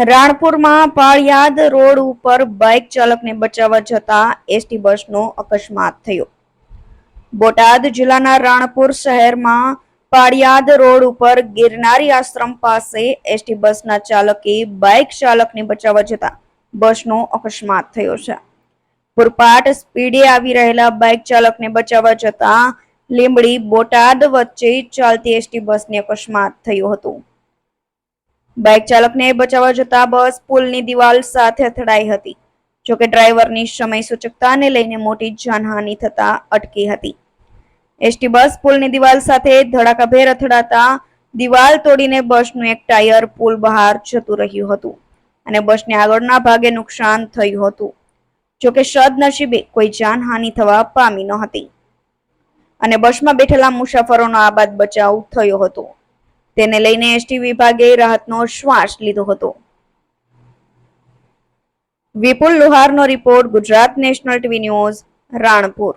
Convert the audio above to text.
રાણપુરમાં Paliyad road ઉપર bike ચાલકને બચાવવા જતા એસટી બસનો અકસ્માત થયો. બોટાદ જિલ્લાના રાણપુર શહેરમાં પાળિયાદ રોડ ઉપર ગિરનારી આશ્રમ પાસે એસટી બસના ચાલકે બાઇક ચાલકને બચાવવા જતા બસનો અકસ્માત થયો છે. પૂરપાટ સ્પીડે આવી રહેલા બાઇક ચાલકને બચાવવા જતા લીંબડી બોટાદ વચ્ચે ચાલતી એસટી બસને અકસ્માત થયો હતો. બાઇક ચાલકને બચાવવા જતા બસ પુલની દિવાલ સાથે અથડાઈ હતી. જોકે ડ્રાઈવરની સમય સૂચકતાને લઈને મોટી જાનહાનિ થતા અટકી હતી. એસટી બસ પુલની દિવાલ સાથે ધડાકાભેર અથડાતા દિવાલ તોડીને બસનું એક ટાયર પુલ બહાર જતું રહ્યું હતું અને બસને આગળના ભાગે નુકસાન થયું હતું. જોકે સદનસીબે કોઈ જાનહાનિ થવા પામી ન હતી અને બસમાં બેઠેલા મુસાફરોનો આબાદ બચાવ થયો હતો. તેને લઈને એસટી વિભાગે રાહતનો શ્વાસ લીધો હતો. વિપુલ લુહારનો report, Gujarat national TV news, Ranpur.